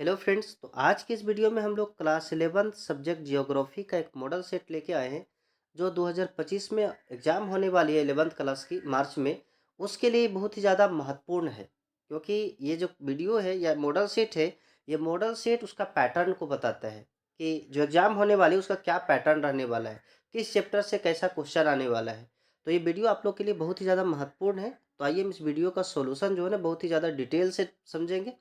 Hello friends. तो आज की इस वीडियो में हम लोग क्लास 11 सब्जेक्ट जियोग्राफी का एक मॉडल सेट लेके आए हैं जो 2025 में एग्ज़ाम होने वाली है 11th क्लास की मार्च में। उसके लिए बहुत ही ज़्यादा महत्वपूर्ण है क्योंकि ये जो वीडियो है या मॉडल सेट है, ये मॉडल सेट उसका पैटर्न को बताता है कि जो एग्ज़ाम होने वाली है उसका क्या पैटर्न रहने वाला है, किस चैप्टर से कैसा क्वेश्चन आने वाला है। तो ये वीडियो आप लोग के लिए बहुत ही ज़्यादा महत्वपूर्ण है। तो आइए हम इस वीडियो का सोल्यूशन जो है ना बहुत ही ज़्यादा डिटेल से समझेंगे।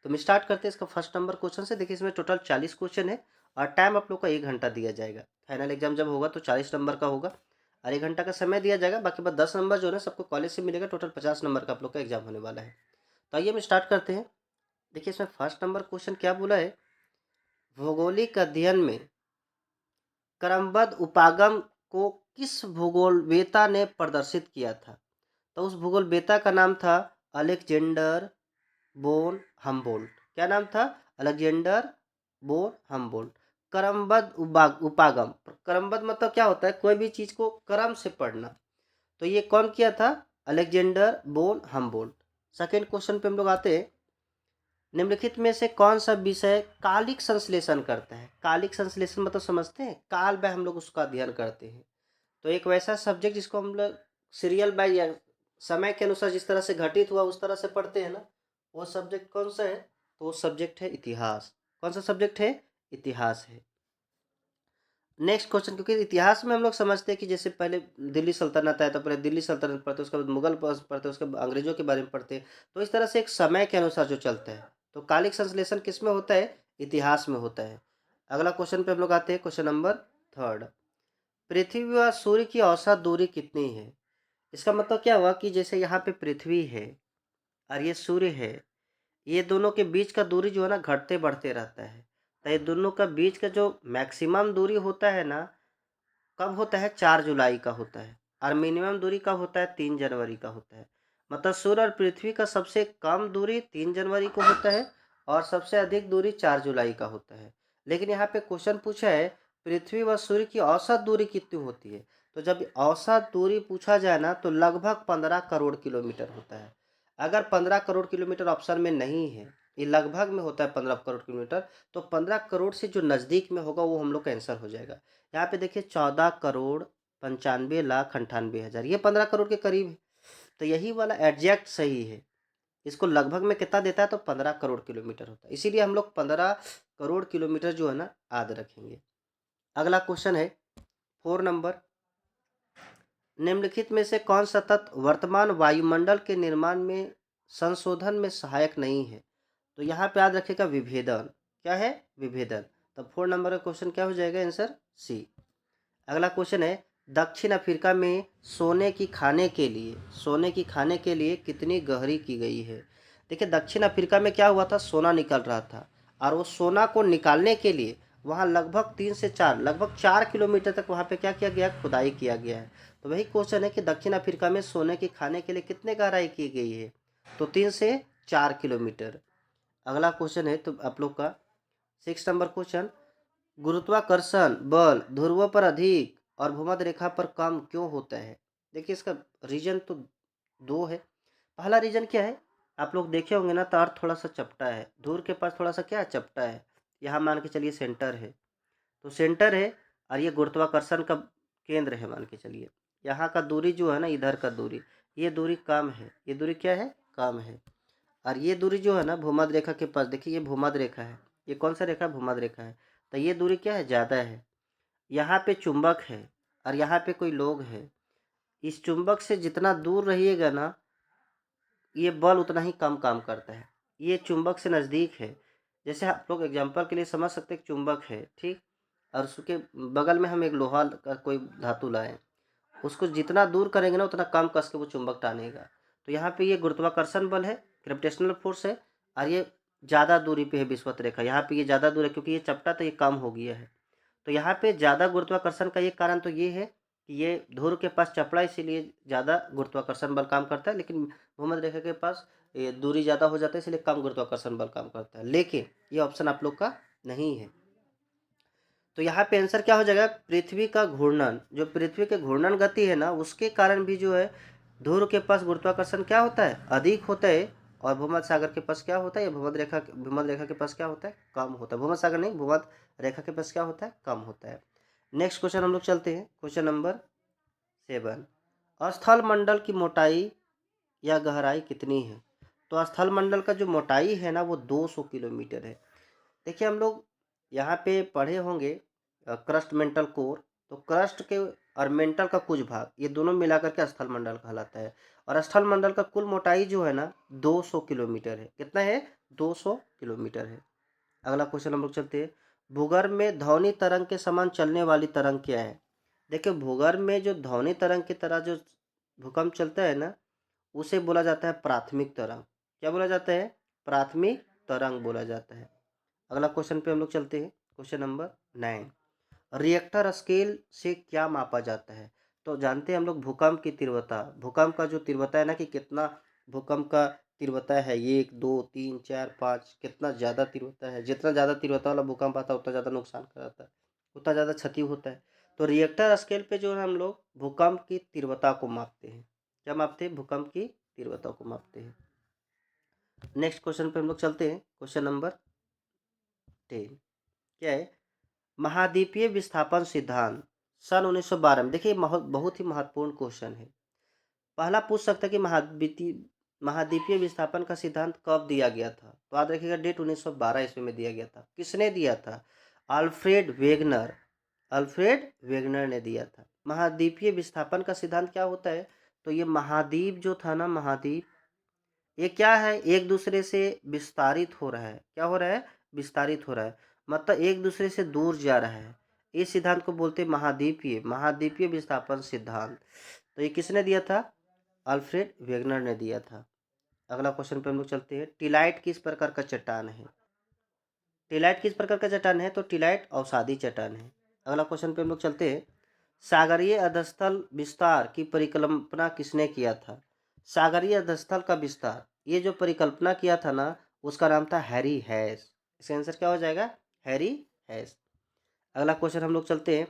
तो हम स्टार्ट करते हैं इसका फर्स्ट नंबर क्वेश्चन से। देखिए इसमें टोटल 40 क्वेश्चन है और टाइम आप लोग का 1 घंटा दिया जाएगा। फाइनल एग्जाम जब होगा तो 40 नंबर का होगा और 1 घंटा का समय दिया जाएगा। बाकी बस 10 नंबर जो है ना सबको कॉलेज से मिलेगा। टोटल 50 नंबर का आप लोग का एग्जाम होने वाला है। तो आइए हम स्टार्ट करते हैं। देखिए इसमें फर्स्ट नंबर क्वेश्चन क्या बोला है, भौगोलिक अध्ययन में क्रमबद्ध उपागम को किस भूगोलवेत्ता ने प्रदर्शित किया था। तो उस भूगोलवेत्ता का नाम था अलेक्जेंडर बोन हम्बोल्ट। क्या नाम था? Alexander bone Humboldt. क्रमबद्ध उपागम, क्रमबद्ध मतलब क्या होता है, कोई भी चीज को क्रम से पढ़ना। तो ये कौन किया था? Alexander bone Humboldt. Second question पे हम लोग आते हैं। निम्नलिखित में से कौन सा विषय कालिक संश्लेषण करता है? कालिक संश्लेषण मतलब समझते हैं, काल में हम लोग उसका अध्ययन करते हैं। तो एक वैसा सब्जेक्ट जिसको हम लोग सीरियल बाय या समय के अनुसार जिस तरह से घटित हुआ उस तरह से पढ़ते हैं ना, वो सब्जेक्ट कौन सा है? तो वो सब्जेक्ट है इतिहास। कौन सा सब्जेक्ट है? इतिहास है। नेक्स्ट क्वेश्चन, क्योंकि इतिहास में हम लोग समझते हैं कि जैसे पहले दिल्ली सल्तनत आया तो पहले दिल्ली सल्तनत पढ़ते, उसके बाद मुगल पढ़ते, उसके बाद अंग्रेजों के बारे में पढ़ते। तो इस तरह से एक समय के अनुसार जो चलता है। तो कालिक संश्लेषण किस में होता है? इतिहास में होता है। अगला क्वेश्चन पे हम लोग आते हैं, क्वेश्चन नंबर थर्ड। पृथ्वी व सूर्य की औसत दूरी कितनी है? इसका मतलब क्या हुआ कि जैसे यहाँ पे पृथ्वी है और ये सूर्य है, ये दोनों के बीच का दूरी जो है ना घटते बढ़ते रहता है। तो ये दोनों का बीच का जो मैक्सिमम दूरी होता है ना, कब होता है? 4 जुलाई का होता है। और मिनिमम दूरी कब होता है? 3 जनवरी का होता है। मतलब सूर्य और पृथ्वी का सबसे कम दूरी 3 जनवरी को होता है और सबसे अधिक दूरी 4 जुलाई का होता है। लेकिन यहाँ पे क्वेश्चन पूछा है पृथ्वी व सूर्य की औसत दूरी कितनी होती है। तो जब औसत दूरी पूछा जाए ना तो लगभग 15 करोड़ किलोमीटर होता है। अगर 15 करोड़ किलोमीटर ऑप्शन में नहीं है, ये लगभग में होता है 15 करोड़ किलोमीटर, तो 15 करोड़ से जो नज़दीक में होगा वो हम लोग का आंसर हो जाएगा। यहाँ पे देखिए 14,95,98,98,000, ये 15 करोड़ के करीब है। तो यही वाला एग्जैक्ट सही है। इसको लगभग में कितना देता है? तो 15 करोड़ किलोमीटर होता है। इसीलिए हम लोग 15 करोड़ किलोमीटर जो है ना याद रखेंगे। अगला क्वेश्चन है 4 नंबर। निम्नलिखित में से कौन सा तत्व वर्तमान वायुमंडल के निर्माण में संशोधन में सहायक नहीं है? तो यहाँ पे याद रखेगा विभेदन। क्या है? विभेदन। तब 4 नंबर का क्वेश्चन क्या हो जाएगा? Answer C. अगला क्वेश्चन है दक्षिण अफ्रीका में सोने की खाने के लिए कितनी गहरी की गई है? देखिए दक्षिण अफ्रीका में क्या हुआ था, सोना निकल रहा था और वो सोना को निकालने के लिए वहाँ लगभग 3 से 4 लगभग 4 किलोमीटर तक वहाँ पे क्या किया गया? खुदाई किया गया है। तो वही क्वेश्चन है कि दक्षिण अफ्रीका में सोने की खाने के लिए कितने गहराई की गई है? तो 3 से 4 किलोमीटर। अगला क्वेश्चन है तो आप लोग का 6 नंबर क्वेश्चन, गुरुत्वाकर्षण बल ध्रुवों पर अधिक और भूमध्य रेखा पर कम क्यों होता है? देखिए इसका रीजन तो दो है। पहला रीजन क्या है, आप लोग देखे होंगे ना, तो अर्थ थोड़ा सा चपटा है, ध्रुव के पास थोड़ा सा क्या चपटा है। यहाँ मान के चलिए सेंटर है, तो सेंटर है और ये गुरुत्वाकर्षण का केंद्र है मान के चलिए। यहाँ का दूरी जो है ना, इधर का दूरी, ये दूरी कम है, ये दूरी क्या है? कम है। और ये दूरी जो है ना भूमध्य रेखा के पास, देखिए ये भूमध्य रेखा है, ये कौन सा रेखा? भूमध्य रेखा है। तो ये दूरी क्या है? ज़्यादा है। यहाँ पे चुंबक है और यहाँ पे कोई लोग है। इस चुंबक से जितना दूर रहिएगा ना, ये बल उतना ही कम काम करता है। ये चुंबक से नज़दीक है। जैसे आप लोग एग्जाम्पल के लिए समझ सकते हैं, चुंबक है ठीक, और उसके बगल में हम एक लोहा का कोई धातु लाए, उसको जितना दूर करेंगे ना उतना कम कस के वो चुंबक टानेगा। तो यहाँ पे ये गुरुत्वाकर्षण बल है, ग्रेविटेशनल फोर्स है, और ये ज़्यादा दूरी पे है विषुवत रेखा। यहाँ पे ये ज़्यादा दूर है क्योंकि ये चपटा तो ये कम हो गया है। तो यहाँ पे ज़्यादा गुरुत्वाकर्षण का ये कारण तो ये है कि ये ध्रुव के पास चपड़ा, इसीलिए ज़्यादा गुरुत्वाकर्षण बल काम करता है। लेकिन भूमध्य रेखा के पास ये दूरी ज़्यादा हो जाता है, इसलिए कम गुरुत्वाकर्षण बल काम करता है। लेकिन ये ऑप्शन आप लोग का नहीं है। तो यहाँ पे आंसर क्या हो जाएगा? पृथ्वी का घूर्णन, जो पृथ्वी के घूर्णन गति है ना, उसके कारण भी जो है ध्रुव के पास गुरुत्वाकर्षण क्या होता है? अधिक होता है। और भूमध्य सागर के पास क्या होता है, या भूमध्य रेखा के पास क्या होता है, कम होता है। भूमध्य सागर नहीं, भूमध्य रेखा के पास क्या होता है, कम होता है। नेक्स्ट क्वेश्चन हम लोग चलते हैं, क्वेश्चन नंबर 7। स्थल मंडल की मोटाई या गहराई कितनी है? तो स्थल मंडल का जो मोटाई है ना वो 200 किलोमीटर है। देखिए हम लोग यहाँ पे पढ़े होंगे क्रस्ट मेंटल कोर, तो क्रस्ट के और मेंटल का कुछ भाग, ये दोनों मिलाकर के स्थल मंडल कहलाता है। और स्थल मंडल का कुल मोटाई जो है ना 200 किलोमीटर है। कितना है, 200 किलोमीटर है। अगला क्वेश्चन हम लोग चलते हैं, भूगर्भ में ध्वनि तरंग के समान चलने वाली तरंग क्या है? देखिए भूगर्भ में जो ध्वनि तरंग की तरह जो भूकंप चलता है ना उसे बोला जाता है प्राथमिक तरंग। क्या बोला जाता है, प्राथमिक तरंग बोला जाता है। अगला क्वेश्चन पे हम लोग चलते हैं, क्वेश्चन नंबर 9। रिएक्टर स्केल से क्या मापा जाता है? तो जानते हैं हम लोग भूकंप की तीव्रता, भूकंप का जो तीव्रता है ना कि कितना भूकंप का तीव्रता है, 1 2 3 4 5, कितना ज़्यादा तीव्रता है। जितना ज़्यादा तीव्रता वाला भूकंप आता है उतना ज़्यादा नुकसान कराता है, उतना ज़्यादा क्षति होता है। तो रिएक्टर स्केल पे जो है हम लोग भूकंप की तीव्रता को मापते हैं। क्या मापते हैं, भूकंप की तीव्रता को मापते हैं। नेक्स्ट क्वेश्चन पे हम लोग चलते हैं, क्वेश्चन नंबर 10। क्या है, महाद्वीपीय विस्थापन सिद्धांत सन 1912 में। देखिए बहुत ही महत्वपूर्ण क्वेश्चन है। पहला पूछ सकता है कि महाद्वीपीय विस्थापन का सिद्धांत कब दिया गया था? तो याद रखिएगा डेट 1912 ईस्वी में दिया गया था। किसने दिया था? अल्फ्रेड वेगनर, अल्फ्रेड वेगनर ने दिया था। महाद्वीपीय विस्थापन का सिद्धांत क्या होता है? तो ये महाद्वीप जो था ना, महाद्वीप ये क्या है, एक दूसरे से विस्तारित हो रहा है। क्या हो रहा है, विस्तारित हो रहा है, मतलब एक दूसरे से दूर जा रहा है। इस सिद्धांत को बोलते हैं महाद्वीपीय, महाद्वीपीय विस्थापन सिद्धांत। तो ये किसने दिया था? अल्फ्रेड वेगनर ने दिया था। अगला क्वेश्चन पे हम लोग चलते हैं, टिलाइट किस प्रकार का चट्टान है? टिलाइट किस प्रकार का चट्टान है? तो टिलाइट अवसादी चट्टान है। अगला क्वेश्चन पे हम लोग चलते हैं, सागरीय अधस्थल विस्तार की परिकल्पना किसने किया था? सागरीय अधस्थल का विस्तार, ये जो परिकल्पना किया था ना उसका नाम था हैरी हैस। इसका आंसर क्या हो जाएगा? हैरी हैस। अगला क्वेश्चन हम लोग चलते हैं,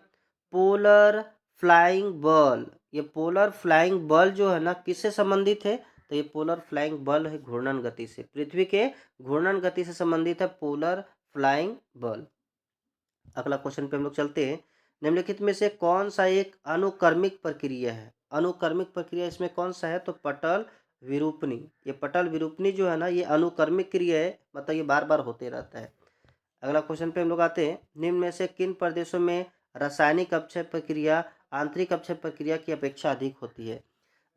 पोलर फ्लाइंग बल, ये पोलर फ्लाइंग बल जो है ना किससे संबंधित है? तो ये पोलर फ्लाइंग बल है घूर्णन गति से, पृथ्वी के घूर्णन गति से संबंधित है पोलर फ्लाइंग बल। अगला क्वेश्चन पे हम लोग चलते हैं, निम्नलिखित में से कौन सा एक अनुक्रमिक प्रक्रिया है? अनुक्रमिक प्रक्रिया इसमें कौन सा है? तो पटल विरूपणी। ये पटल विरूपणी जो है ना ये अनुक्रमिक क्रिया है, मतलब ये बार बार होते रहता है। अगला क्वेश्चन पे हम लोग आते हैं, निम्न में से किन प्रदेशों में रासायनिक अपक्षय प्रक्रिया आंतरिक अपक्षय प्रक्रिया की अपेक्षा अधिक होती है?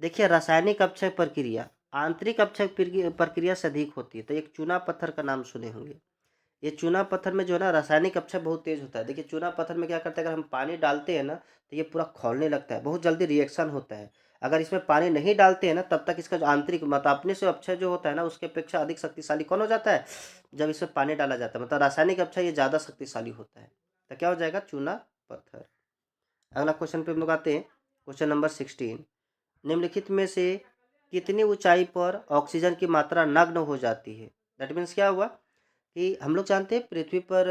देखिए रासायनिक अपक्षय प्रक्रिया आंतरिक अपक्षय प्रक्रिया से अधिक होती है। तो एक चूना पत्थर का नाम सुने होंगे। ये चूना पत्थर में जो है ना रासायनिक अपक्षय बहुत तेज होता है। देखिए चूना पत्थर में क्या करता है, अगर हम पानी डालते हैं ना तो ये पूरा खौलने लगता है, बहुत जल्दी रिएक्शन होता है। अगर इसमें पानी नहीं डालते हैं ना तब तक इसका जो आंतरिक मतलब अपने से अपक्षय जो होता है ना उसके अपेक्षा अधिक शक्तिशाली कौन हो जाता है? जब इसमें पानी डाला जाता है, मतलब रासायनिक अपक्षय ये ज़्यादा शक्तिशाली होता है। तो क्या हो जाएगा? चूना पत्थर। अगला क्वेश्चन पे हम लोग आते हैं, क्वेश्चन नंबर 16। निम्नलिखित में से कितनी ऊंचाई पर ऑक्सीजन की मात्रा नग्न हो जाती है? दैट मीन्स क्या हुआ कि हम लोग जानते हैं पृथ्वी पर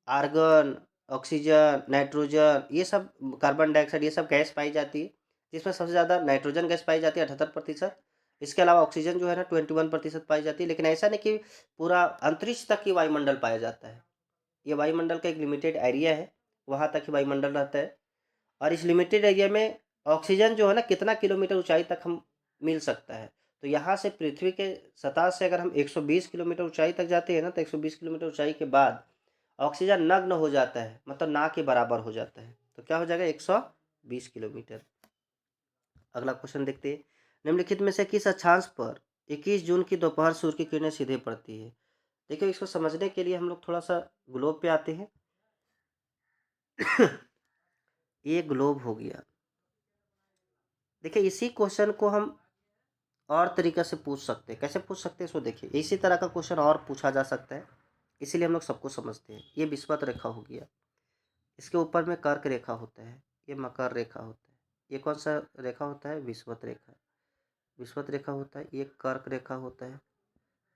आर्गन, ऑक्सीजन, नाइट्रोजन, ये सब कार्बन डाइऑक्साइड, ये सब गैस पाई जाती है, जिसमें सबसे ज़्यादा नाइट्रोजन गैस पाई जाती है 78%। इसके अलावा ऑक्सीजन जो है ना 21% पाई जाती है। लेकिन ऐसा नहीं कि पूरा अंतरिक्ष तक ही वायुमंडल पाया जाता है। ये वायुमंडल का एक लिमिटेड एरिया है, वहाँ तक ही वायुमंडल रहता है। और इस लिमिटेड एरिया में ऑक्सीजन जो है ना कितना किलोमीटर ऊंचाई तक हम मिल सकता है? तो यहाँ से पृथ्वी के सतह से अगर हम 120 किलोमीटर ऊंचाई तक जाते हैं ना तो 120 किलोमीटर ऊंचाई के बाद ऑक्सीजन नग्न हो जाता है, मतलब ना के बराबर हो जाता है। तो क्या हो जाएगा? 120 किलोमीटर। अगला क्वेश्चन देखते हैं, निम्नलिखित में से किस अक्षांश पर 21 जून की दोपहर सूर्य की किरणें सीधे पड़ती है? देखिए इसको समझने के लिए हम लोग थोड़ा सा ग्लोब पे आते हैं। ये ग्लोब हो गया। देखिए इसी क्वेश्चन को हम और तरीके से पूछ सकते हैं। कैसे पूछ सकते हैं इसको देखिए, इसी तरह का क्वेश्चन और पूछा जा सकता है, इसीलिए हम लोग सबको समझते हैं। ये विषुवत रेखा हो गया, इसके ऊपर में कर्क रेखा होता है, ये मकर रेखा होता है। ये कौन सा रेखा होता है? विषुवत रेखा। विषुवत रेखा होता है, ये कर्क रेखा होता है,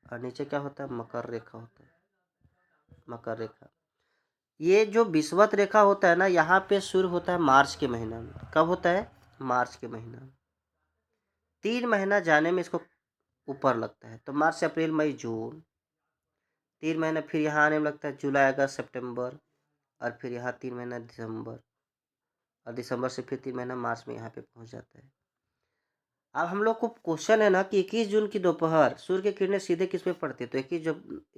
और नीचे क्या होता है? मकर रेखा होता है, मकर रेखा। ये जो विषुवत रेखा होता है ना यहाँ पे सूर्य होता है मार्च के महीना में। कब होता है? मार्च के महीना में। 3 महीना जाने में इसको ऊपर लगता है। तो मार्च अप्रैल मई जून 3 महीना, फिर यहाँ आने में लगता है जुलाई अगस्त सितंबर, और फिर यहाँ 3 महीना दिसंबर, और दिसंबर से फिर 3 महीना मार्च में यहाँ पे पहुँच जाता है। अब हम लोग को क्वेश्चन है ना कि 21 जून की दोपहर सूर्य की किरणें सीधे किस पे पड़ती है। तो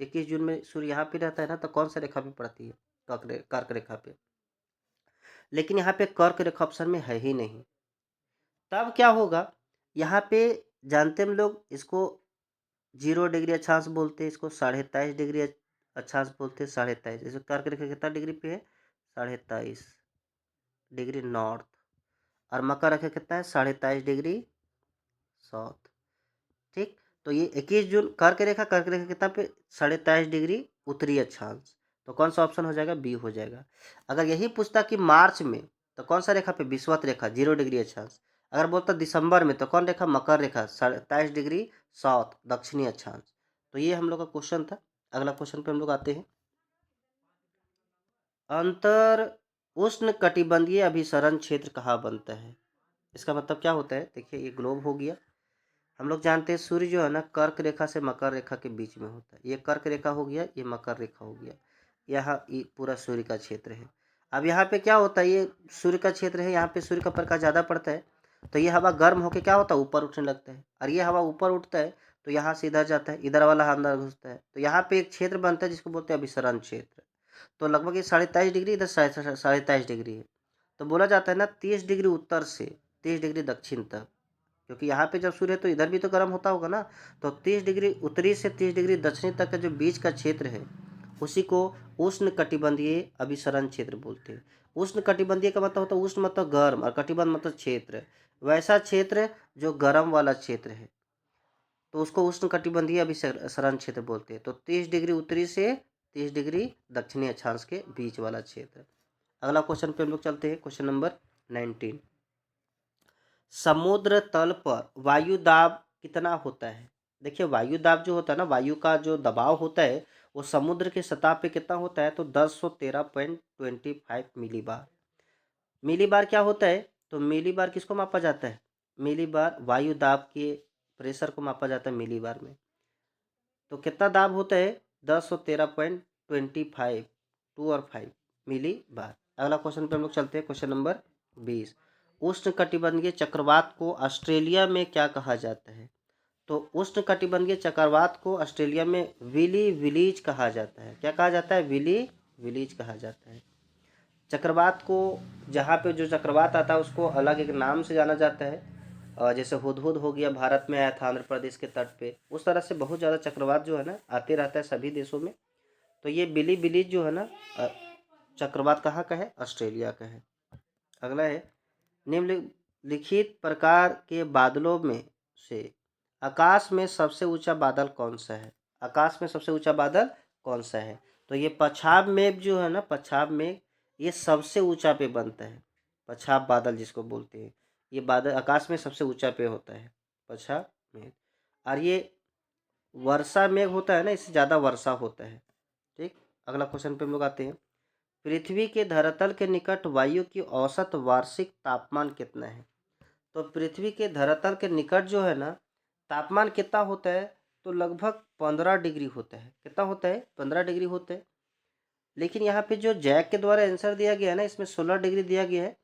21 जून में सूर्य यहाँ पे रहता है ना, तो कौन सा रेखा पे पड़ती है? कर्क रेखा पे। लेकिन यहाँ पे कर्क रेखा ऑप्शन में है ही नहीं। तब क्या होगा? यहाँ पे जानते हम लोग इसको 0 डिग्री अक्षांश बोलते हैं, इसको 23.5 डिग्री अक्षांश बोलते हैं। 23.5 इसमें कर्क रेखा कितना डिग्री पे है? 23.5 डिग्री नॉर्थ। और मकर रेखा कितना है? 23.5 डिग्री साउथ। ठीक, तो ये 21 जून कर्क रेखा कितना पे? 23.5 डिग्री उत्तरी अक्षांश। तो कौन सा ऑप्शन हो जाएगा? बी हो जाएगा। अगर यही पूछता कि मार्च में, तो कौन सा रेखा पे? विषुवत रेखा 0 डिग्री अक्षांश। अगर बोलता दिसंबर में, तो कौन रेखा? मकर रेखा 23.5 डिग्री साउथ दक्षिणी अक्षांश। तो ये हम लोग का क्वेश्चन था। अगला क्वेश्चन पे हम लोग आते हैं। अंतर उष्ण कटिबंधीय अभिसरण क्षेत्र कहाँ बनता है? इसका मतलब क्या होता है? देखिए, ये ग्लोब हो गया। हम लोग जानते हैं सूर्य जो है ना, कर्क रेखा से मकर रेखा के बीच में होता है। ये कर्क रेखा हो गया, ये मकर रेखा हो गया। यहाँ ये पूरा सूर्य का क्षेत्र है। अब यहाँ पे क्या होता है? ये सूर्य का क्षेत्र है, यहाँ पे सूर्य का प्रकाश ज़्यादा पड़ता है, तो ये हवा गर्म होके क्या होता है? ऊपर उठने लगता है। और ये हवा ऊपर उठता है तो यहाँ से इधर जाता है, इधर वाला अंदर घुसता है, तो यहाँ पे एक क्षेत्र बनता है जिसको बोलते हैं अभिसरण क्षेत्र। तो लगभग ये 23.5 डिग्री, इधर 23.5 डिग्री है। तो बोला जाता है ना, 30 डिग्री उत्तर से 30 डिग्री दक्षिण तक, क्योंकि यहाँ पे जब सूर्य है तो इधर भी तो गर्म होता होगा ना। तो 30 डिग्री उत्तरी से 30 डिग्री दक्षिणी तक का जो बीच का क्षेत्र है, उसी को उष्ण कटिबंधीय अभिसरण क्षेत्र बोलते हैं। उष्ण कटिबंधीय का मतलब होता है, उष्ण मतलब गर्म और कटिबंध मतलब क्षेत्र, वैसा क्षेत्र जो गर्म वाला क्षेत्र है, तो उसको उष्ण कटिबंधीय अभिसरण क्षेत्र बोलते हैं। तो 30 डिग्री उत्तरी से 30 डिग्री दक्षिणी अक्षांश के बीच वाला क्षेत्र। अगला क्वेश्चन पे हम लोग चलते हैं, क्वेश्चन नंबर 19। समुद्र तल पर वायु दाब कितना होता है? देखिए, वायु दाब जो होता है ना, वायु का जो दबाव होता है, वो समुद्र के सतह पे कितना होता है? तो 1013.25 मिलीबार। मिलीबार क्या होता है? तो मिलीबार किसको मापा जाता है? मिलीबार वायु दाब के प्रेशर को मापा जाता है मिलीबार में। तो कितना दाब होता है? 1013.25, 2 और 5 मिली बार। अगला क्वेश्चन पे हम लोग चलते हैं, क्वेश्चन नंबर 20। उष्ण कटिबंधीय चक्रवात को ऑस्ट्रेलिया में क्या कहा जाता है? तो उष्ण कटिबंधीय चक्रवात को ऑस्ट्रेलिया में विली विलीज कहा जाता है। क्या कहा जाता है? विली विलीज कहा जाता है। चक्रवात को, जहाँ पे जो चक्रवात आता है उसको अलग एक नाम से जाना जाता है। जैसे हुदहुद हो गया, भारत में आया था आंध्र प्रदेश के तट पे, उस तरह से बहुत ज़्यादा चक्रवात जो है ना आते रहता है सभी देशों में। तो ये बिली बिलीज जो है ना, चक्रवात कहाँ का है? ऑस्ट्रेलिया का है। अगला है, निम्नलिखित प्रकार के बादलों में से आकाश में सबसे ऊंचा बादल कौन सा है? आकाश में सबसे ऊंचा बादल कौन सा है? तो ये पछाब मेघ जो है ना, पछाब मेघ, ये सबसे ऊंचा पे बनता है। पछाब बादल जिसको बोलते हैं, ये बादल आकाश में सबसे ऊंचा पे होता है, पछाब मेघ। और ये वर्षा मेघ होता है ना, इससे ज़्यादा वर्षा होता है। ठीक, अगला क्वेश्चन पे हम लोग आते हैं। पृथ्वी के धरातल के निकट वायु की औसत वार्षिक तापमान कितना है? तो पृथ्वी के धरातल के निकट जो है ना, तापमान कितना होता है? तो लगभग 15 डिग्री होता है। कितना होता है? 15 डिग्री होता है। लेकिन यहाँ पे जो जैक के द्वारा आंसर दिया गया है ना, इसमें 16 डिग्री दिया गया है।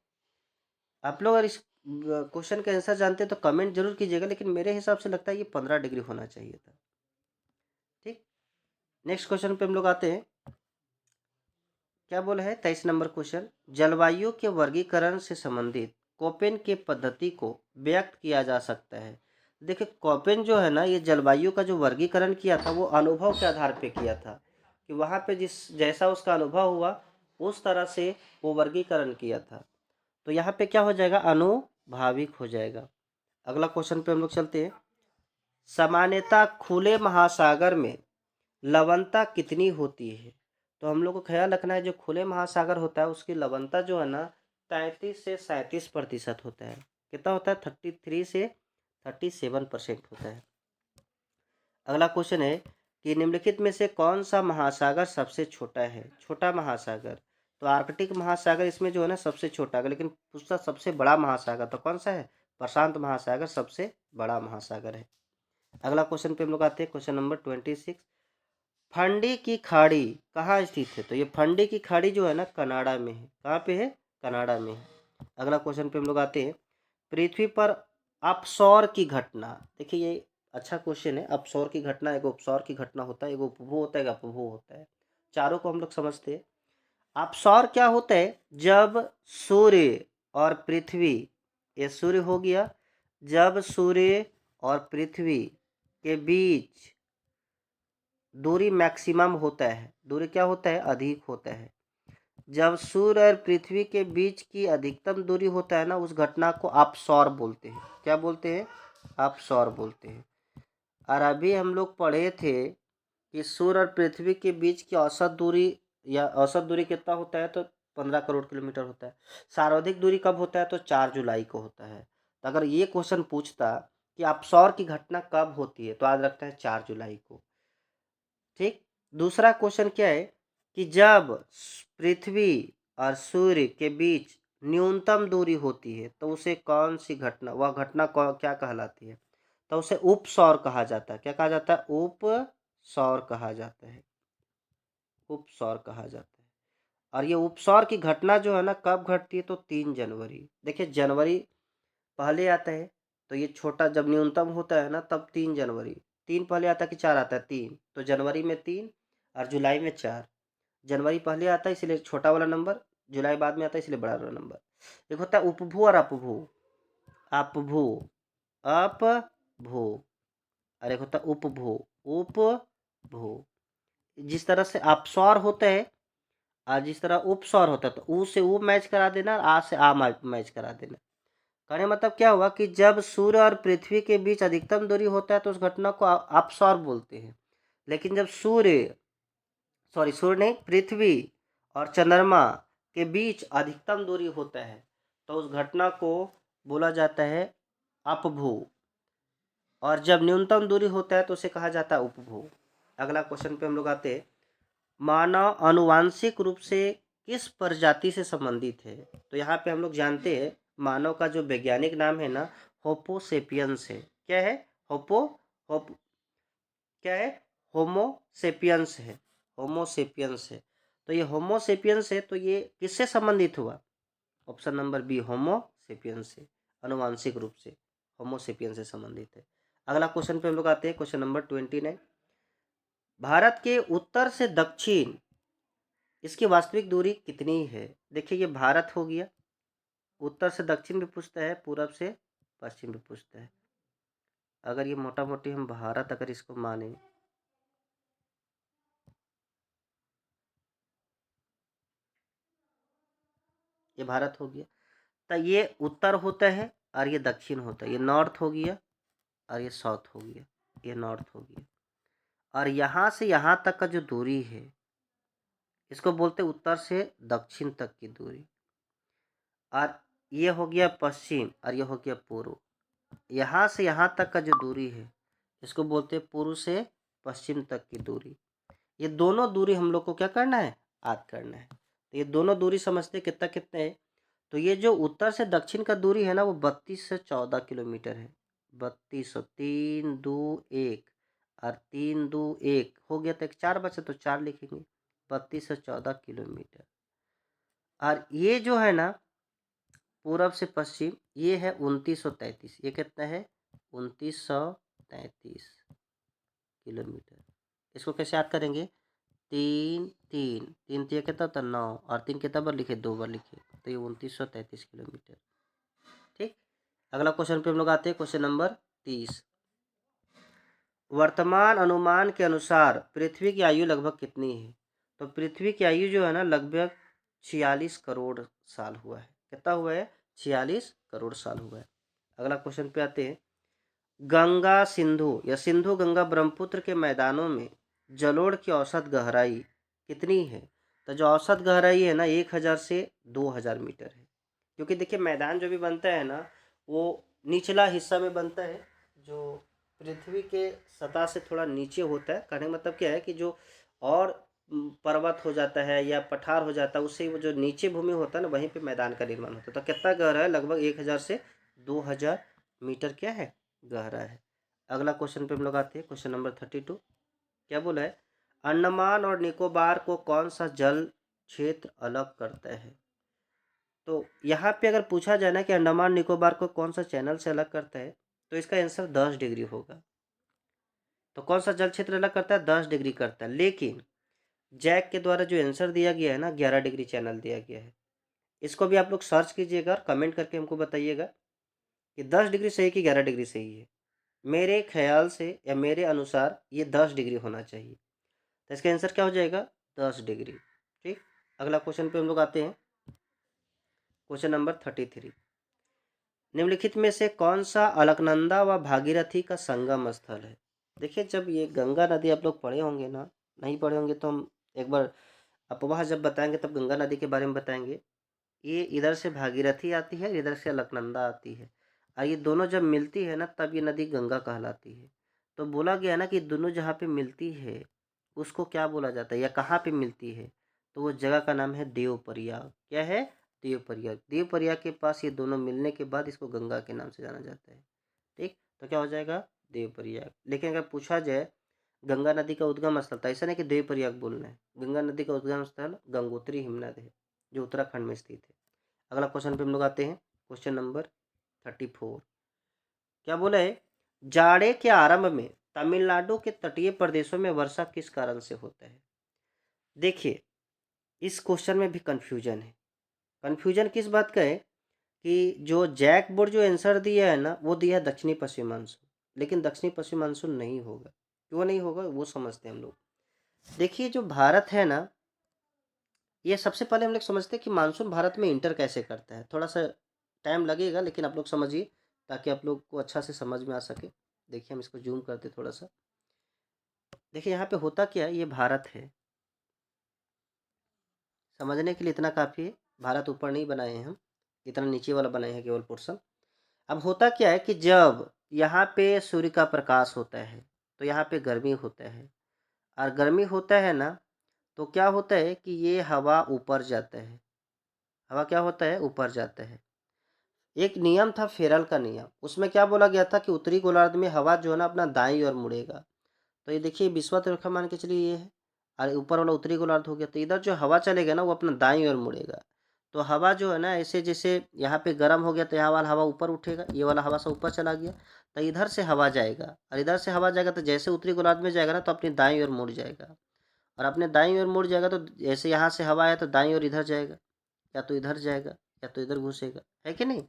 आप लोग अगर इस क्वेश्चन का आंसर जानते हैं तो कमेंट जरूर कीजिएगा, लेकिन मेरे हिसाब से लगता है ये 15 डिग्री होना चाहिए था। ठीक, नेक्स्ट क्वेश्चन पे हम लोग आते हैं। क्या बोला है? 23 नंबर क्वेश्चन, जलवायु के वर्गीकरण से संबंधित कोपेन के पद्धति को व्यक्त किया जा सकता है। देखिए, कोपेन जो है ना, ये जलवायु का जो वर्गीकरण किया था वो अनुभव के आधार पे किया था, कि वहाँ पे जिस जैसा उसका अनुभव हुआ उस तरह से वो वर्गीकरण किया था। तो यहाँ पे क्या हो जाएगा? अनुभाविक हो जाएगा। अगला क्वेश्चन पे हम लोग चलते हैं। सामान्यतः खुले महासागर में लवणता कितनी होती है? तो हम लोग को ख्याल रखना है, जो खुले महासागर होता है उसकी लवणता जो है ना, 33 से 37% होता है। कितना होता है? 33 से 37% होता है। अगला क्वेश्चन है कि निम्नलिखित में से कौन सा महासागर सबसे छोटा है? छोटा महासागर, तो आर्कटिक महासागर इसमें जो है ना सबसे छोटा है, लेकिन पूछता सबसे बड़ा महासागर तो कौन सा है? प्रशांत महासागर सबसे बड़ा महासागर है। अगला क्वेश्चन पे हम लोग आते हैं, क्वेश्चन नंबर 26। फंडी की खाड़ी कहाँ स्थित है? तो ये फंडी की खाड़ी जो है ना कनाडा में है। कहाँ पे है? कनाडा में है। अगला क्वेश्चन पे हम लोग आते हैं, पृथ्वी पर अपसौर की घटना। देखिए ये अच्छा क्वेश्चन है। अपसौर की घटना, एक उपसौर की घटना होता है, एक उपभू होता है, एक अपभू होता है। चारों को हम लोग समझते हैं। अपसौर क्या होता है? जब सूर्य और पृथ्वी, ये सूर्य हो गया, जब सूर्य और पृथ्वी के बीच दूरी मैक्सिमम होता है। दूरी क्या होता है? अधिक होता है। जब सूर्य और पृथ्वी के बीच की अधिकतम दूरी होता है ना, उस घटना को अपसौर बोलते हैं। क्या बोलते हैं? अपसौर बोलते हैं। और अभी हम लोग पढ़े थे कि सूर्य और पृथ्वी के बीच की औसत दूरी, या औसत दूरी कितना होता है? तो 15 करोड़ किलोमीटर होता है। सर्वाधिक दूरी कब होता है? तो 4 जुलाई को होता है। तो अगर ये क्वेश्चन पूछता कि अपसौर की घटना कब होती है, तो याद रखता है 4 जुलाई को। ठीक। दूसरा क्वेश्चन क्या है कि जब पृथ्वी और सूर्य के बीच न्यूनतम दूरी होती है, तो उसे कौन सी घटना, वह घटना क्या कहलाती है? तो उसे उपसौर कहा जाता है। क्या कहा जाता है? उपसौर कहा जाता है। उपसौर कहा जाता है। और ये उपसौर की घटना जो है ना कब घटती है? तो 3 जनवरी। देखिए जनवरी पहले आता है, तो ये छोटा जब न्यूनतम होता है ना तब 3 जनवरी। 3 पहले आता है कि 4 आता है? 3। तो जनवरी में 3 और जुलाई में 4। जनवरी पहले आता है इसलिए छोटा वाला नंबर, जुलाई बाद में आता है इसलिए बड़ा वाला नंबर। एक होता है उपभू और अपभू। अपभू, अपभू। और एक होता है उपभू, उपभू। जिस तरह से अपसौर होता है और जिस तरह उपसौर होता है, तो ऊ से ऊ मैच करा देना और आ से आ मैच करा देना। कहने मतलब क्या हुआ कि जब सूर्य और पृथ्वी के बीच अधिकतम दूरी होता है तो उस घटना को अपसौर बोलते हैं। लेकिन जब सूर्य नहीं, पृथ्वी और चंद्रमा के बीच अधिकतम दूरी होता है तो उस घटना को बोला जाता है अपभू। और जब न्यूनतम दूरी होता है तो उसे कहा जाता है उपभू। अगला क्वेश्चन पे हम लोग आते हैं, मानव आनुवांशिक रूप से किस प्रजाति से संबंधित है? तो यहाँ पे हम लोग जानते हैं मानव का जो वैज्ञानिक नाम है ना होपो सेपियंस है। क्या है? होपो क्या है? होमो सेपियंस है। होमो सेपियंस है। तो ये होमो सेपियंस है, तो ये किससे संबंधित हुआ? ऑप्शन नंबर बी, होमो सेपियंस से, आनुवांशिक रूप से होमो सेपियंस से संबंधित है। अगला क्वेश्चन पे हम लोग आते हैं, क्वेश्चन नंबर 29। भारत के उत्तर से दक्षिण इसकी वास्तविक दूरी कितनी है? देखिए ये भारत हो गया, उत्तर से दक्षिण भी पूछता है, पूरब से पश्चिम भी पूछता है। अगर ये मोटा मोटी हम भारत अगर इसको माने, ये भारत हो गया, तो ये उत्तर होता है और ये दक्षिण होता है। ये नॉर्थ हो गया और ये साउथ हो गया, ये नॉर्थ हो गया। और यहाँ से यहाँ तक का जो दूरी है इसको बोलते हैं उत्तर से दक्षिण तक की दूरी। और ये हो गया पश्चिम और ये हो गया पूर्व। यहाँ से यहाँ तक का जो दूरी है इसको बोलते हैं पूर्व से पश्चिम तक की दूरी। ये दोनों दूरी हम लोग को क्या करना है? याद करना है। तो ये दोनों दूरी समझते कितना कितना है? तो ये जो उत्तर से दक्षिण का दूरी है ना वो 32 से 14 किलोमीटर है। 32, 3 2 1 और 3 2 1 हो गया, तो एक 4 बचे तो 4 लिखेंगे। 32 से 14 किलोमीटर। और ये जो है ना पूरब से पश्चिम, ये है 2933। ये कितना है? 2933 किलोमीटर। इसको कैसे याद करेंगे? 3 3 3 3 कितना होता है? 9 और 3 कितना बार लिखे? 2 बार लिखे, तो ये 2933 किलोमीटर। ठीक। अगला क्वेश्चन पे हम लोग आते हैं, क्वेश्चन नंबर 30। वर्तमान अनुमान के अनुसार पृथ्वी की आयु लगभग कितनी है? तो पृथ्वी की आयु जो है ना लगभग 46 करोड़ साल हुआ है। कितना हुआ है? 46 करोड़ साल हुआ है। अगला क्वेश्चन पे आते हैं, गंगा सिंधु या सिंधु गंगा ब्रह्मपुत्र के मैदानों में जलोढ़ की औसत गहराई कितनी है? तो जो औसत गहराई है ना 1000 से 2000 मीटर है। क्योंकि देखिए मैदान जो भी बनता है ना वो निचला हिस्सा में बनता है, जो पृथ्वी के सतह से थोड़ा नीचे होता है। कहने का मतलब क्या है कि जो और पर्वत हो जाता है या पठार हो जाता है, उससे वो जो नीचे भूमि होता है ना वहीं पे मैदान का निर्माण होता है। तो कितना गहरा है? लगभग 1000 से 2000 मीटर क्या है? गहरा है। अगला क्वेश्चन पे हम लोग आते हैं, क्वेश्चन नंबर 32। क्या बोला है? अंडमान और निकोबार को कौन सा जल क्षेत्र अलग करता है? तो यहाँ पे अगर पूछा जाए ना कि अंडमान निकोबार को कौन सा चैनल से अलग करता है, तो इसका आंसर 10 डिग्री होगा। तो कौन सा जल क्षेत्र अलग करता है? 10 डिग्री करता है। लेकिन जैक के द्वारा जो आंसर दिया गया है ना, 11 डिग्री चैनल दिया गया है। इसको भी आप लोग सर्च कीजिएगा और कमेंट करके हमको बताइएगा कि 10 डिग्री सही कि 11 डिग्री सही है। मेरे ख्याल से या मेरे अनुसार ये 10 डिग्री होना चाहिए। तो इसका आंसर क्या हो जाएगा? 10 डिग्री। ठीक, अगला क्वेश्चन पे हम लोग आते हैं, क्वेश्चन नंबर 33। निम्नलिखित में से कौन सा अलकनंदा व भागीरथी का संगम स्थल है? देखिए, जब ये गंगा नदी आप लोग पढ़े होंगे ना, नहीं पढ़े होंगे तो हम एक बार अपोवाह जब बताएंगे तब गंगा नदी के बारे में बताएंगे। ये इधर से भागीरथी आती है, इधर से अलकनंदा आती है, और ये दोनों जब मिलती है ना तब ये नदी गंगा कहलाती है। तो बोला गया ना कि दोनों जहाँ पे मिलती है उसको क्या बोला जाता है या कहाँ पे मिलती है? तो वो जगह का नाम है देवप्रयाग। क्या है? देवप्रयाग। देवप्रयाग के पास ये दोनों मिलने के बाद इसको गंगा के नाम से जाना जाता है। ठीक, तो क्या हो जाएगा? देवप्रयाग। लेकिन अगर पूछा जाए गंगा नदी का उद्गम स्थल, तो ऐसा नहीं कि देवप्रयाग बोलना है। गंगा नदी का उद्गम स्थल गंगोत्री हिमनद है, जो उत्तराखंड में स्थित है। अगला क्वेश्चन पे हम लोग आते हैं, क्वेश्चन नंबर 34। क्या बोला है? जाड़े के आरंभ में तमिलनाडु के तटीय प्रदेशों में वर्षा किस कारण से होता है? देखिए, इस क्वेश्चन में भी कंफ्यूजन है। कंफ्यूजन किस बात का है कि जो जैक बोर्ड जो आंसर दिया है ना, वो दिया है दक्षिणी पश्चिमी मानसून, लेकिन दक्षिणी पश्चिमी मानसून नहीं होगा। क्यों नहीं होगा वो समझते हैं हम लोग। देखिए, जो भारत है ना, ये सबसे पहले हम लोग समझते हैं कि मानसून भारत में इंटर कैसे करता है। थोड़ा सा टाइम लगेगा, लेकिन आप लोग समझिए ताकि आप लोग को अच्छा से समझ में आ सके। देखिए, हम इसको जूम करते थोड़ा सा। देखिए, यहाँ पे होता क्या है, ये भारत है। समझने के लिए इतना काफ़ी है। भारत ऊपर नहीं बनाए हैं हम, इतना नीचे वाला बनाए हैं केवल पोर्शन। अब होता क्या है कि जब यहाँ पे सूर्य का प्रकाश होता है तो यहाँ पे गर्मी होता है, और गर्मी होता है ना, तो क्या होता है कि ये हवा ऊपर जाता है। हवा क्या होता है? ऊपर जाता है। एक नियम था फेरल का नियम, उसमें क्या बोला गया था कि उत्तरी गोलार्ध में हवा जो है ना अपना दाईं ओर मुड़ेगा। तो ये देखिए विषुवत रेखा मान के चलिए ये है, और ऊपर वाला उत्तरी गोलार्ध हो गया, तो इधर जो हवा चलेगा ना वो अपना दाईं ओर मुड़ेगा। तो हवा जो है ना ऐसे जैसे यहाँ पे गर्म हो गया तो यहाँ वाला हवा ऊपर उठेगा, ये वाला हवा से ऊपर चला गया, तो इधर से हवा जाएगा, और इधर से हवा जाएगा तो जैसे उत्तरी गोलार्ध में जाएगा ना तो अपनी दाईं ओर मुड़ जाएगा। और अपने दाईं ओर मुड़ जाएगा तो जैसे यहाँ से हवा आया तो दाईं ओर इधर जाएगा, या तो इधर जाएगा या तो इधर घुसेगा, है कि नहीं?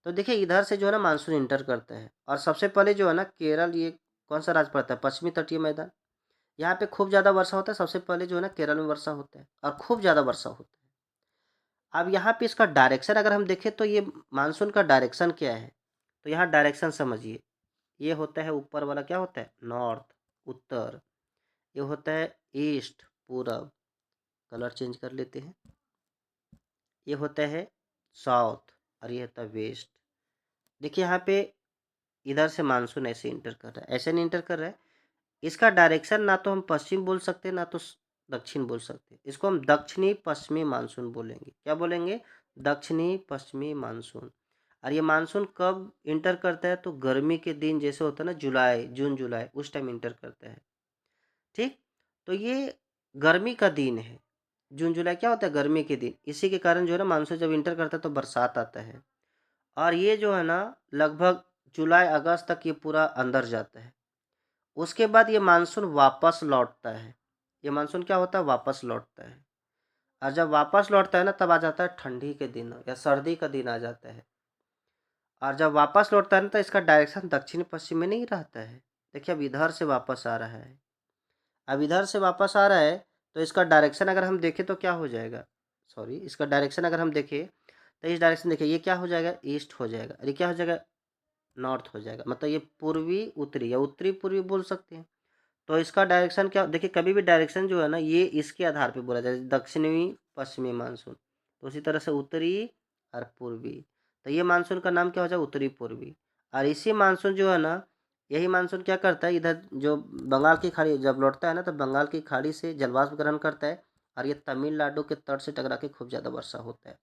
तो देखिए इधर से जो है ना मानसून इंटर करता है, और सबसे पहले जो है ना केरल, ये कौन सा राज्य पड़ता है? पश्चिमी तटीय मैदान। यहाँ पे खूब ज़्यादा वर्षा होता है। सबसे पहले जो है ना केरल में वर्षा होता है, और खूब ज़्यादा वर्षा होता है। अब यहाँ पे इसका डायरेक्शन अगर हम देखें तो ये मानसून का डायरेक्शन क्या है? तो यहाँ डायरेक्शन समझिए, ये होता है ऊपर वाला क्या होता है? नॉर्थ, उत्तर। ये होता है ईस्ट, पूरब। कलर चेंज कर लेते हैं। ये होता है साउथ, और ये होता है वेस्ट। देखिए यहाँ पे इधर से मानसून ऐसे इंटर कर रहा है, ऐसे नहीं इंटर कर रहा है। इसका डायरेक्शन ना तो हम पश्चिम बोल सकते ना तो दक्षिण बोल सकते, इसको हम दक्षिणी पश्चिमी मानसून बोलेंगे। क्या बोलेंगे? दक्षिणी पश्चिमी मानसून। और ये मानसून कब इंटर करता है? तो गर्मी के दिन जैसे होता है ना, जुलाई, जून जुलाई, उस टाइम इंटर करता है। ठीक, तो ये गर्मी का दिन है। जून जुलाई क्या होता है? गर्मी के दिन। इसी के कारण जो है ना मानसून जब इंटर करता है तो बरसात आता है, और ये जो है ना लगभग जुलाई अगस्त तक ये पूरा अंदर जाता है। उसके बाद ये मानसून वापस लौटता है। ये मानसून क्या होता है? वापस लौटता है। और जब वापस लौटता है ना तब आ जाता है ठंडी के दिन या सर्दी का दिन आ जाता है। और जब वापस लौटता है ना तो इसका डायरेक्शन दक्षिण पश्चिम में नहीं रहता है। देखिए अब इधर से वापस आ रहा है, अब इधर से वापस आ रहा है, तो इसका डायरेक्शन अगर हम देखें तो क्या हो जाएगा? सॉरी, इसका डायरेक्शन अगर हम देखें तो इस डायरेक्शन देखिए ये क्या हो जाएगा? ईस्ट हो जाएगा, और ये क्या हो जाएगा? नॉर्थ हो जाएगा। मतलब ये पूर्वी उत्तरी या उत्तरी पूर्वी बोल सकते हैं। तो इसका डायरेक्शन क्या? देखिए कभी भी डायरेक्शन जो है ना ये इसके आधार पे बोला जाए, दक्षिणी पश्चिमी मानसून, तो उसी तरह से उत्तरी और पूर्वी। तो ये मानसून का नाम क्या हो जाए? उत्तरी पूर्वी। और इसी मानसून जो है ना, यही मानसून क्या करता है, इधर जो बंगाल की खाड़ी जब लौटता है ना तो बंगाल की खाड़ी से जलवाष्प ग्रहण करता है, और ये तमिलनाडु के तट से टकरा के खूब ज़्यादा वर्षा होता है।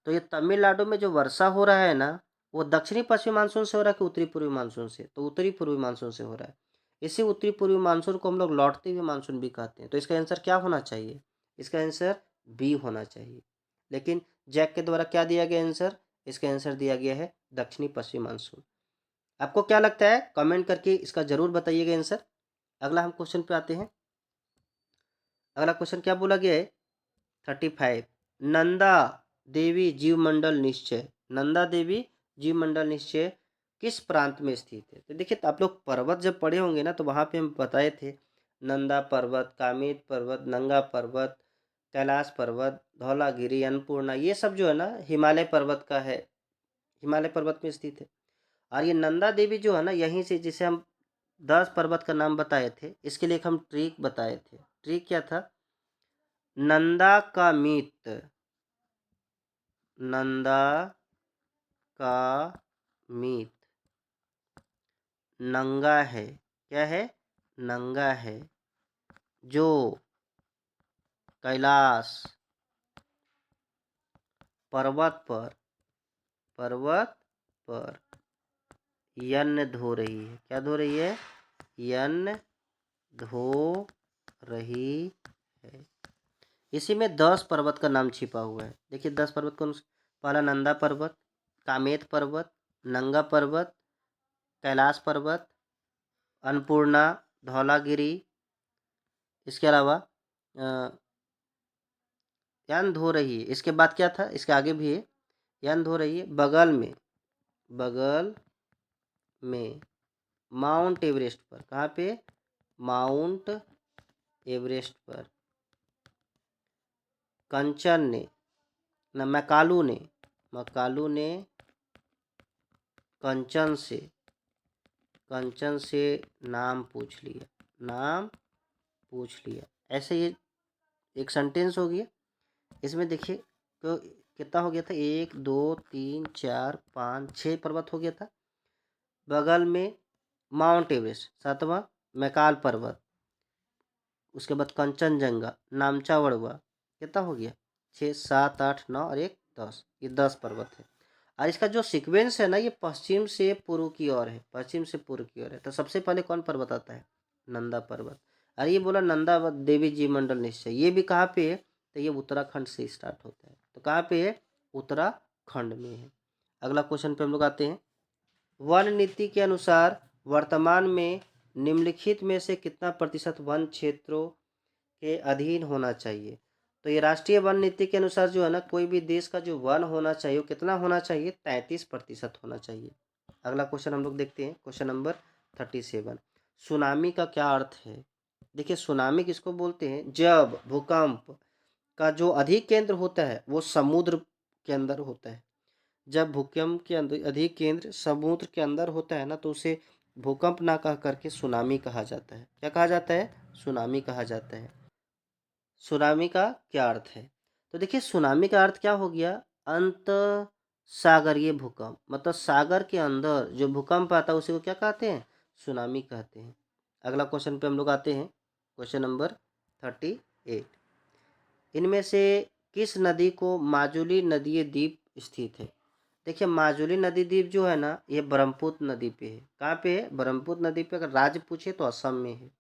तो ये तमिलनाडु में जो वर्षा हो रहा है ना, वो दक्षिणी पश्चिमी मानसून से हो रहा है कि उत्तरी पूर्वी मानसून से? तो उत्तरी पूर्वी मानसून से हो रहा है। इसी उत्तरी पूर्वी मानसून को हम लोग लौटते हुए मानसून भी कहते हैं। तो इसका आंसर क्या होना चाहिए? इसका आंसर बी होना चाहिए। लेकिन जैक के द्वारा क्या दिया गया आंसर? इसका आंसर दिया गया है दक्षिणी पश्चिमी मानसून। आपको क्या लगता है? कमेंट करके इसका जरूर बताइएगा आंसर। अगला हम क्वेश्चन पे आते हैं। अगला क्वेश्चन क्या बोला गया है? 35। नंदा देवी जीवमंडल निश्चय, नंदा देवी जीवमंडल निश्चय किस प्रांत में स्थित है? तो देखिए, आप लोग पर्वत जब पढ़े होंगे ना, तो वहाँ पे हम बताए थे नंदा पर्वत, कामेत पर्वत, नंगा पर्वत, कैलाश पर्वत, धौलागिरी, अन्नपूर्णा, ये सब जो है ना हिमालय पर्वत का है, हिमालय पर्वत में स्थित है। और ये नंदा देवी जो है ना, यहीं से, जिसे हम 10 पर्वत का नाम बताए थे, इसके लिए एक हम ट्रिक बताए थे। ट्रिक क्या था? नंदा का मीत, नंदा का मीत नंगा है। क्या है? नंगा है। जो कैलाश पर्वत पर, पर्वत पर यन्न धो रही है। क्या धो रही है? यन्न धो रही है। इसी में 10 पर्वत का नाम छिपा हुआ है। देखिए 10 पर्वत कौन? पहला नंदा पर्वत, कामेत पर्वत, नंगा पर्वत, कैलाश पर्वत, अन्नपूर्णा, धौलागिरी, इसके अलावा यन धो रही है। इसके बाद क्या था? इसके आगे भी है, यन धो रही है। बगल में, बगल में माउंट एवरेस्ट पर। कहाँ पे? माउंट एवरेस्ट पर कंचन ने, न मैकालू ने, मकालू ने कंचन से, कंचन से नाम पूछ लिया, नाम पूछ लिया। ऐसे ये एक सेंटेंस हो गया। इसमें देखिए तो कितना हो गया था? 1 2 3 4 5 6 पर्वत हो गया था। बगल में माउंट एवरेस्ट, 7वां मैकाल पर्वत, उसके बाद कंचनजंगा, नामचा वड़वा, कितना हो गया? 6 7 8 9 और 1 10। ये 10 पर्वत है। और इसका जो सीक्वेंस है ना, ये पश्चिम से पूर्व की ओर है, पश्चिम से पूर्व की ओर है। तो सबसे पहले कौन पर्वत आता है? नंदा पर्वत। और ये बोला नंदा देवी जी मंडल निश्चय, ये भी कहाँ पे है? तो ये उत्तराखंड से स्टार्ट होता है। तो कहाँ पे है? उत्तराखंड में है। अगला क्वेश्चन पे हम लोग आते हैं। वन नीति के अनुसार वर्तमान में निम्नलिखित में से कितना प्रतिशत वन क्षेत्रों के अधीन होना चाहिए? तो ये राष्ट्रीय वन नीति के अनुसार जो है ना, कोई भी देश का जो वन होना चाहिए वो कितना होना चाहिए? 33% होना चाहिए। अगला क्वेश्चन हम लोग देखते हैं, क्वेश्चन नंबर 37। सुनामी का क्या अर्थ है? देखिए सुनामी किसको बोलते हैं? जब भूकंप का जो अधिक केंद्र होता है वो समुद्र के अंदर होता है। जब भूकंप के अंदर अधिक केंद्र समुद्र के अंदर होता है ना, तो उसे भूकंप ना कह करके सुनामी कहा जाता है। क्या कहा जाता है? सुनामी कहा जाता है। सुनामी का क्या अर्थ है? तो देखिए सुनामी का अर्थ क्या हो गया? अंत सागरीय भूकंप, मतलब सागर के अंदर जो भूकंप आता है उसी को क्या कहते हैं? सुनामी कहते हैं। अगला क्वेश्चन पे हम लोग आते हैं, क्वेश्चन नंबर 38। इनमें से किस नदी को माजुली नदीय द्वीप स्थित है? देखिए माजुली नदी द्वीप जो है ना, ये ब्रह्मपुत्र नदी पे है। कहाँ पे है? ब्रह्मपुत्र नदी पे। अगर राज्य पूछे तो असम में है।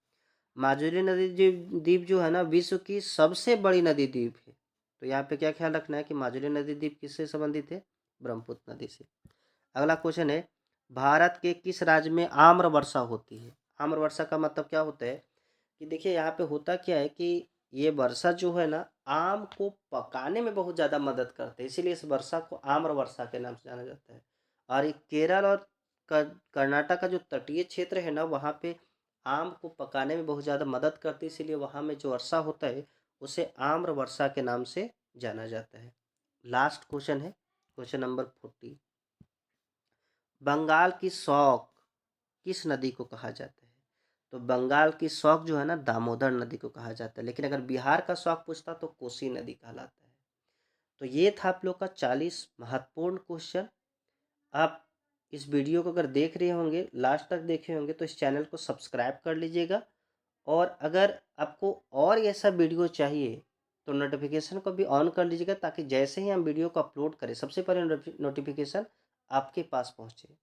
माजुली नदी द्वीप जो है ना, विश्व की सबसे बड़ी नदी द्वीप है। तो यहाँ पे क्या ख्याल रखना है कि माजुली नदी द्वीप किससे संबंधित है? ब्रह्मपुत्र नदी से। अगला क्वेश्चन है, भारत के किस राज्य में आम्र वर्षा होती है? आम्र वर्षा का मतलब क्या होता है कि देखिए यहाँ पे होता क्या है कि ये वर्षा जो है ना, आम को पकाने में बहुत ज़्यादा मदद करते हैं, इसीलिए इस वर्षा को आम्र वर्षा के नाम से जाना जाता है। और ये केरल और कर्नाटक का जो तटीय क्षेत्र है ना, वहाँ पे आम को पकाने में बहुत ज़्यादा मदद करती है, इसीलिए वहाँ में जो वर्षा होता है उसे आम्र वर्षा के नाम से जाना जाता है। लास्ट क्वेश्चन है, क्वेश्चन नंबर 40। बंगाल की शौक किस नदी को कहा जाता है? तो बंगाल की शौक जो है ना, दामोदर नदी को कहा जाता है। लेकिन अगर बिहार का शौक पूछता तो कोसी नदी कहलाता है। तो ये था आप लोग का 40 महत्वपूर्ण क्वेश्चन। आप इस वीडियो को अगर देख रहे होंगे, लास्ट तक देखे होंगे, तो इस चैनल को सब्सक्राइब कर लीजिएगा। और अगर आपको और ऐसा वीडियो चाहिए तो नोटिफिकेशन को भी ऑन कर लीजिएगा, ताकि जैसे ही हम वीडियो को अपलोड करें सबसे पहले नोटिफिकेशन आपके पास पहुँचे।